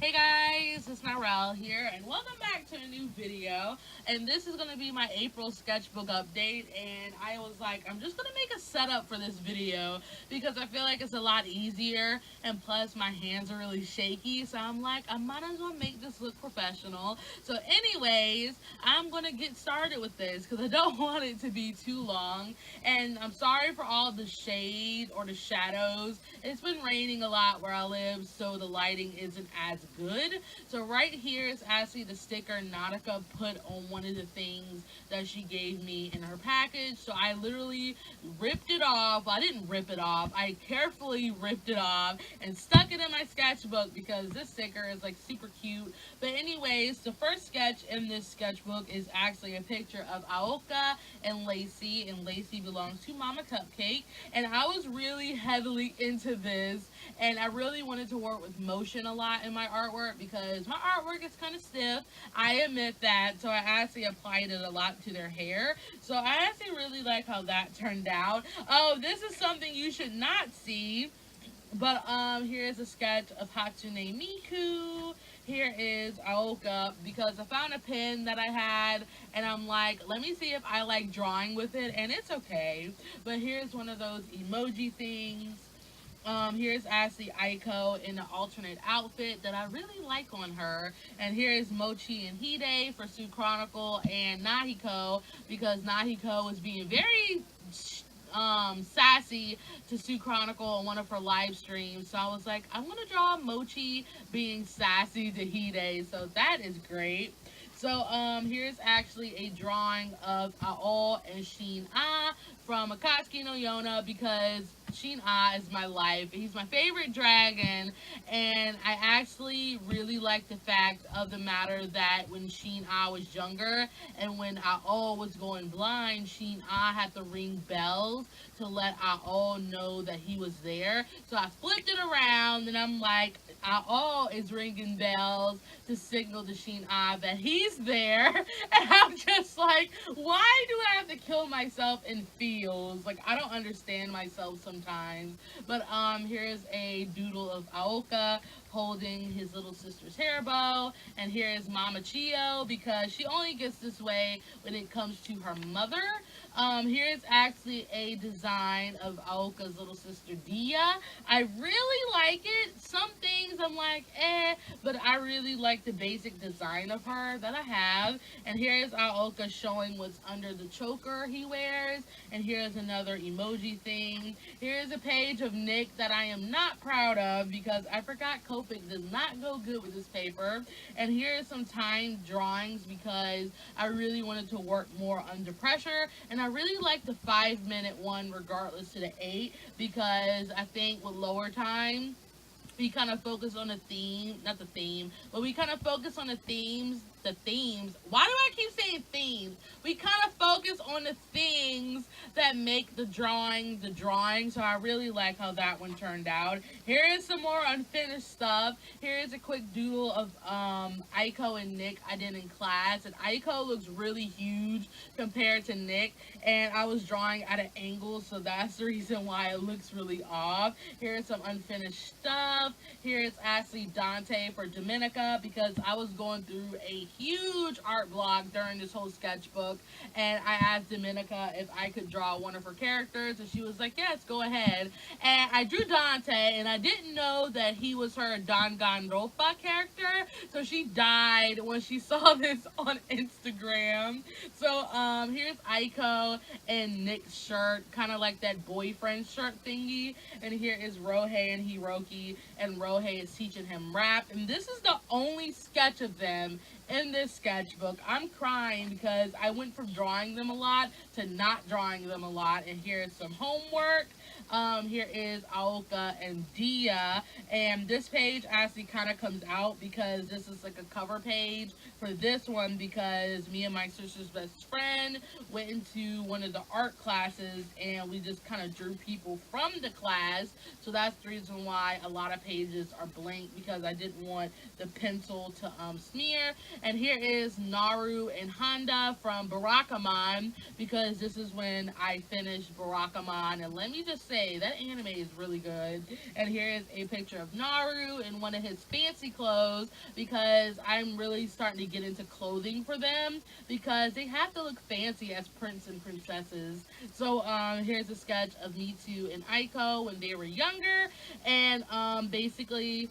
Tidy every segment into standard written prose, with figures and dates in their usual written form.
Hey guys, it's Narelle here, and welcome back to a new video. And this is going to be my April sketchbook update. And I was like, I'm just going to make a setup for this video because I feel like it's a lot easier. And plus, my hands are really shaky, so I'm like, I might as well make this look professional. So, anyways, I'm going to get started with this because I don't want it to be too long. And I'm sorry for all the shade or the shadows. It's been raining a lot where I live, so the lighting isn't as good. So right here is actually the sticker Nautica put on one of the things that she gave me in her package. So I literally ripped it off. I didn't rip it off. I carefully ripped it off and stuck it in my sketchbook because this sticker is like super cute. But anyways, the first sketch in this sketchbook is actually a picture of Aoka and Lacey belongs to Mama Cupcake. And I was really heavily into this, and I really wanted to work with motion a lot in my artwork because my artwork is kind of stiff. I admit that. So I actually applied it a lot to their hair. So I actually really like how that turned out. Oh, this is something you should not see. But here's a sketch of Hatsune Miku. Here is Aoka because I found a pen that I had and I'm like, let me see if I like drawing with it, and it's okay. But here's one of those emoji things. Here's Ashley Aiko in an alternate outfit that I really like on her. And here's Mochi and Hide for Sue Chronicle and Nahiko because Nahiko was being very sassy to Sue Chronicle on one of her live streams. So I was like, I'm gonna draw Mochi being sassy to Hide. So that is great. So here's actually a drawing of Ao and Shin Ah from Akatsuki no Yona because Shin Ah is my life. He's my favorite dragon, and I actually really like the fact of the matter that when Shin Ah was younger and when Ao was going blind, Shin Ah had to ring bells to let Ao know that he was there. So I flipped it around and I'm like, Ao is ringing bells to signal to Shin Ah that he's there. And I'm just like, why do I have to kill myself in feels? Like, I don't understand myself sometimes. But here's a doodle of Aoka holding his little sister's hair bow. And here is Mama Chio because she only gets this way when it comes to her mother. Here's actually a design of Aoka's little sister Dia. I really like it. Some things I'm like, but I really like the basic design of her that I have. And here's Aoka showing what's under the choker he wears. And here's another emoji thing. Here's a page of Nick that I am not proud of because I forgot Copic does not go good with this paper. And here's some timed drawings because I really wanted to work more under pressure. And I really like the 5 minute one regardless to the 8 because I think with lower time we kind of focus on the theme, not the theme, but we kind of focus on the themes. Why do I keep saying themes? We kind of focus on the things that make the drawing. So I really like how that one turned out. Here is some more unfinished stuff. Here is a quick doodle of Aiko and Nick I did in class. And Aiko looks really huge compared to Nick. And I was drawing at an angle, so that's the reason why it looks really off. Here's some unfinished stuff. Here's Ashley Dante for Dominica because I was going through a huge art block during this whole sketchbook, and I asked Dominica if I could draw one of her characters, and she was like, yes, go ahead. And I drew Dante, and I didn't know that he was her Danganronpa character, so she died when she saw this on Instagram. So here's Aiko and Nick's shirt, kind of like that boyfriend shirt thingy, and here is Rohei and Hiroki, and Rohei is teaching him rap, and this is the only sketch of them in this sketchbook. I'm crying because I went from drawing them a lot to not drawing them a lot. And here's some homework. Here is Aoka and Dia. And this page actually kind of comes out because this is like a cover page for this one because me and my sister's best friend went into one of the art classes and we just kind of drew people from the class. So that's the reason why a lot of pages are blank because I didn't want the pencil to smear. And here is Naru and Honda from Barakamon, because this is when I finished Barakamon. And let me just say, that anime is really good. And here is a picture of Naru in one of his fancy clothes, because I'm really starting to get into clothing for them, because they have to look fancy as prince and princesses. So here's a sketch of Mitsu and Aiko when they were younger, and basically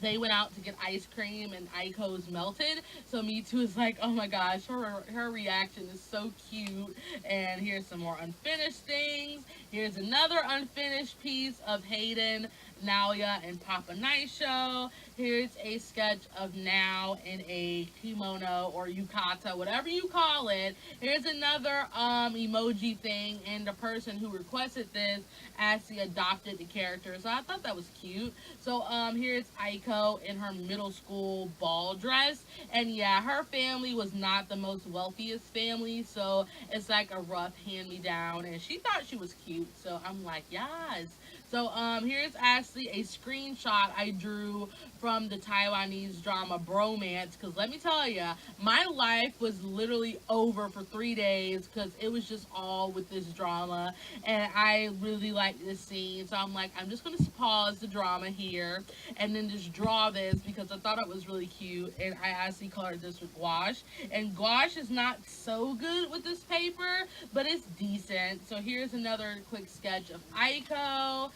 they went out to get ice cream and Aiko's melted. So Mitsu is like, oh my gosh, her reaction is so cute. And here's some more unfinished things. Here's another unfinished piece of Hayden, Naoya, and Papa Night Show. Here's a sketch of Now in a kimono or yukata, whatever you call it. Here's another emoji thing, and the person who requested this actually adopted the character. So I thought that was cute. So here's Aiko in her middle school ball dress. And yeah, her family was not the most wealthiest family, so it's like a rough hand-me-down. And she thought she was cute, so I'm like, yes. So here's actually a screenshot I drew from the Taiwanese drama Bromance, because let me tell you, my life was literally over for 3 days because it was just all with this drama, and I really like this scene. So I'm like, I'm just going to pause the drama here and then just draw this because I thought it was really cute, and I actually colored this with gouache, and gouache is not so good with this paper, but it's decent. So here's another quick sketch of Aiko.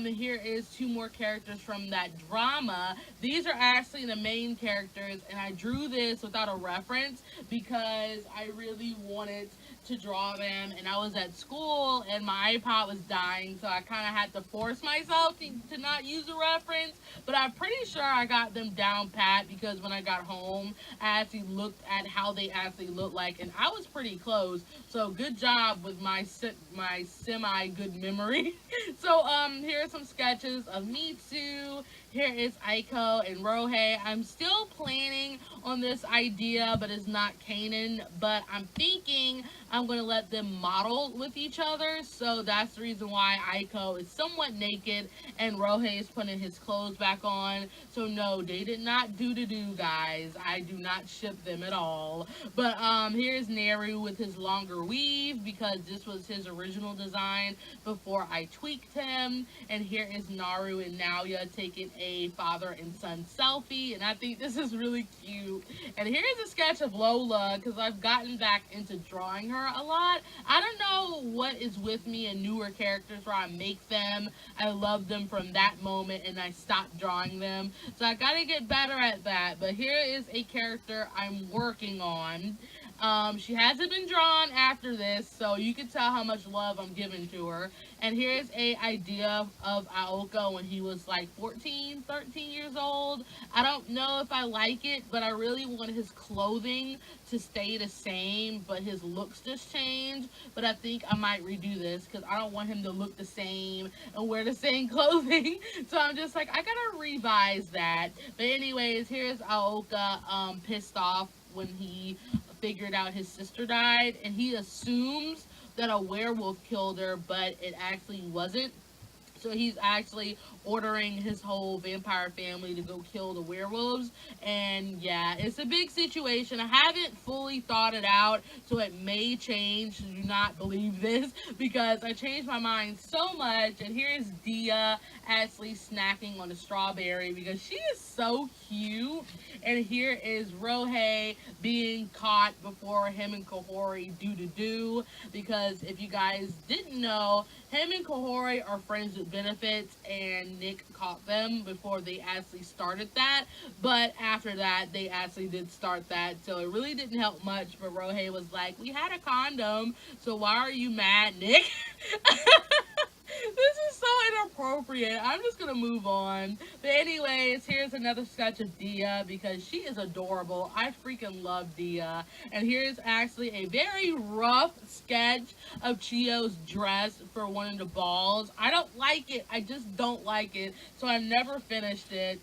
Here is two more characters from that drama. These are actually the main characters, and I drew this without a reference because I really wanted to draw them, and I was at school and my iPod was dying, so I kind of had to force myself to not use a reference, but I'm pretty sure I got them down pat because when I got home I actually looked at how they actually look like, and I was pretty close. So good job with my semi good memory. So here are some sketches of Mitsu. Here is Aiko and Rohei. I'm still planning on this idea, but it's not Kanan. But I'm thinking I'm going to let them model with each other. So that's the reason why Aiko is somewhat naked and Rohei is putting his clothes back on. So no, they did not do, guys. I do not ship them at all. But here's Naru with his longer weave because this was his original design before I tweaked him. And here is Naru and Naoya taking a father and son selfie, and I think this is really cute. And here's a sketch of Lola because I've gotten back into drawing her a lot. I don't know what is with me in newer characters where I make them, I love them from that moment, and I stop drawing them. So I gotta get better at that. But here is a character I'm working on. She hasn't been drawn after this, so you can tell how much love I'm giving to her. And here's a idea of Aoka when he was like 14, 13 years old. I don't know if I like it, but I really want his clothing to stay the same, but his looks just change. But I think I might redo this because I don't want him to look the same and wear the same clothing. So I'm just like, I gotta revise that. But anyways, here's Aoka pissed off when he figured out his sister died, and he assumes that a werewolf killed her, but it actually wasn't. So he's actually ordering his whole vampire family to go kill the werewolves. And yeah, it's a big situation. I haven't fully thought it out, so it may change. Do not believe this because I changed my mind so much. And here's Dia actually snacking on a strawberry because she is so cute. And here is Rohei being caught before him and Kahori do because if you guys didn't know, him and Kahori are friends with benefits, and Nick caught them before they actually started that. But after that, they actually did start that, so it really didn't help much. But Rohei was like, we had a condom, so why are you mad, Nick? This is so inappropriate. I'm just gonna move on. But anyways, here's another sketch of Dia because she is adorable. I freaking love Dia. And here's actually a very rough sketch of Chio's dress for one of the balls. I don't like it. I just don't like it. So I never finished it.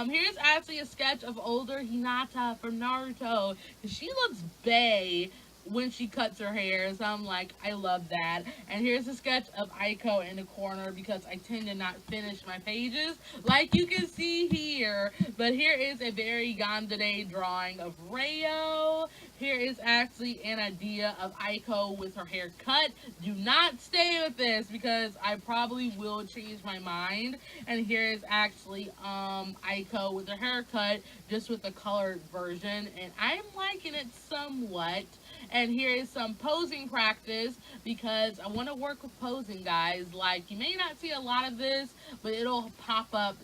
Here's actually a sketch of older Hinata from Naruto. She looks bae. when she cuts her hair. So I'm like, I love that. And here's a sketch of Aiko in the corner because I tend to not finish my pages like you can see here. But here is a very yandere drawing of Rayo. Here is actually an idea of Aiko with her hair cut. Do not stay with this because I probably will change my mind. And here is actually Aiko with her haircut, just with the colored version, and I'm liking it somewhat. And here is some posing practice because I want to work with posing, guys. Like, you may not see a lot of this, but it'll pop up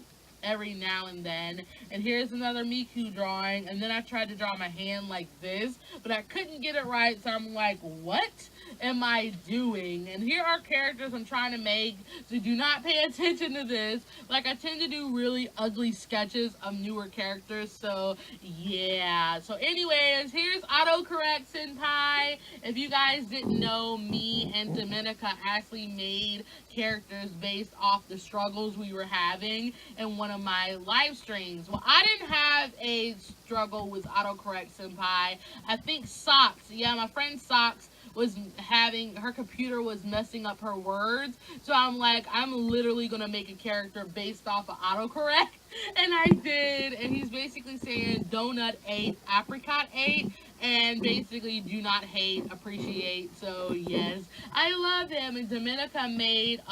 every now and then. And here's another Miku drawing, and then I tried to draw my hand like this, but I couldn't get it right, so I'm like, what am I doing? And here are characters I'm trying to make, so do not pay attention to this. Like, I tend to do really ugly sketches of newer characters, so yeah. So anyways, here's autocorrect senpai. If you guys didn't know, me and Dominica actually made characters based off the struggles we were having in one of my live streams. Well, I didn't have a struggle with autocorrect senpai. I think Socks, yeah, my friend Socks was having, her computer was messing up her words. So I'm like, I'm literally gonna make a character based off of autocorrect. And I did. And he's basically saying donut ate, apricot ate, and basically do not hate, appreciate. So yes, I love him. And Dominica made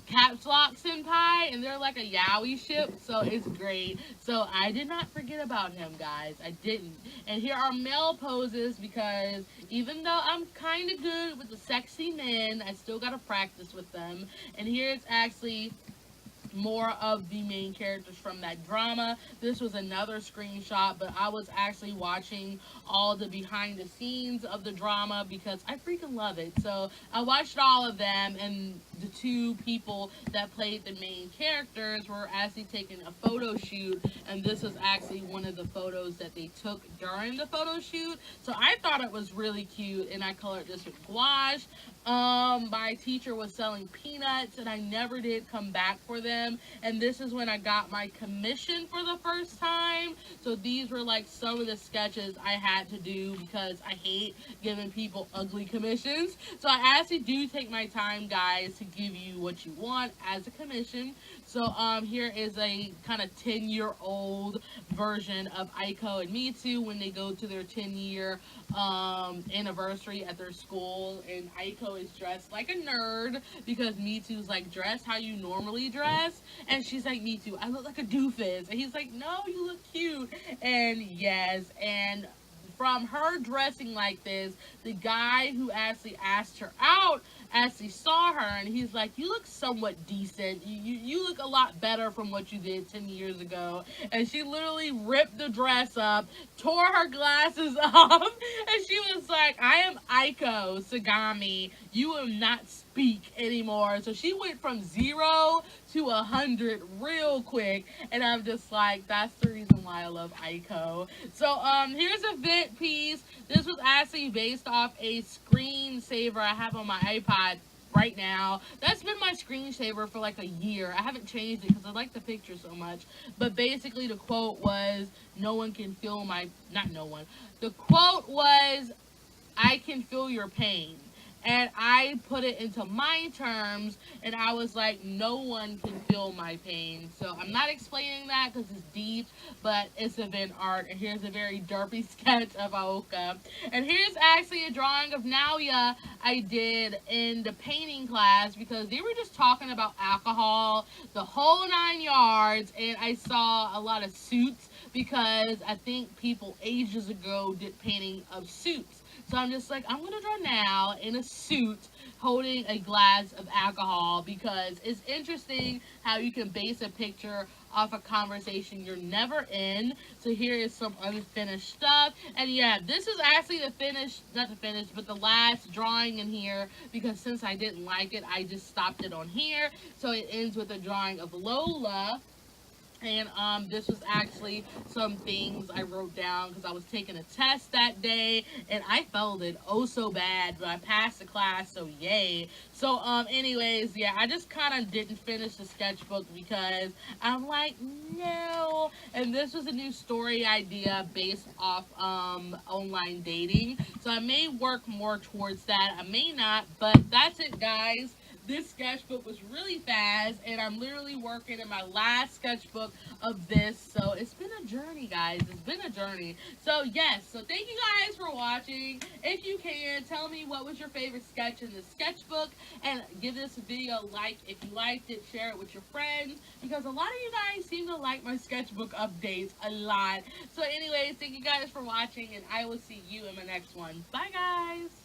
Caps Lock Senpai, and they're like a yaoi ship, so it's great. So I did not forget about him, guys. I didn't. And here are male poses because even though I'm kind of good with the sexy men, I still got to practice with them. And here's actually more of the main characters from that drama. This was another screenshot, but I was actually watching all the behind the scenes of the drama because I freaking love it. So I watched all of them, and the two people that played the main characters were actually taking a photo shoot, and this was actually one of the photos that they took during the photo shoot. So I thought it was really cute, and I colored this with gouache. My teacher was selling peanuts, and I never did come back for them. And this is when I got my commission for the first time. So these were like some of the sketches I had to do because I hate giving people ugly commissions. So I actually do take my time, guys, to give you what you want as a commission. So here is a kind of 10-year-old version of Aiko and Mitsu when they go to their 10-year anniversary at their school, and Aiko is dressed like a nerd because Mitsu's like, dress how you normally dress, and she's like, Mitsu, I look like a doofus, and he's like, no, you look cute. And yes, and from her dressing like this, the guy who actually asked her out actually saw her, and he's like, you look somewhat decent. You look a lot better from what you did 10 years ago. And she literally ripped the dress up, tore her glasses off, and she was like, I am Aiko Sagami. You will not speak anymore. So she went from 0 to 100 real quick, and I'm just like, that's the reason why I love Aiko. So here's a vid piece. This was actually based off a screensaver I have on my iPod right now. That's been my screensaver for like a year. I haven't changed it because I like the picture so much. But basically the quote was, no one can feel my, not no one. The quote was, I can feel your pain. And I put it into my terms, and I was like, no one can feel my pain. So I'm not explaining that because it's deep, but it's event art. And here's a very derpy sketch of Aoka. And here's actually a drawing of Naoya I did in the painting class because they were just talking about alcohol, the whole 9 yards, and I saw a lot of suits because I think people ages ago did painting of suits. So I'm just like, I'm going to draw now in a suit holding a glass of alcohol because it's interesting how you can base a picture off a conversation you're never in. So here is some unfinished stuff. And yeah, this is actually the finished, not the finished, but the last drawing in here because since I didn't like it, I just stopped it on here. So it ends with a drawing of Lola. And this was actually some things I wrote down because I was taking a test that day and I failed it oh so bad, but I passed the class, so yay. So anyways, yeah, I just kind of didn't finish the sketchbook because I'm like, no. And this was a new story idea based off online dating, so I may work more towards that. I may not, but that's it, guys. This sketchbook was really fast, and I'm literally working in my last sketchbook of this. So it's been a journey, guys. It's been a journey. So yes, so thank you guys for watching. If you can, tell me what was your favorite sketch in the sketchbook, and give this video a like if you liked it. Share it with your friends, because a lot of you guys seem to like my sketchbook updates a lot. So anyways, thank you guys for watching, and I will see you in my next one. Bye, guys.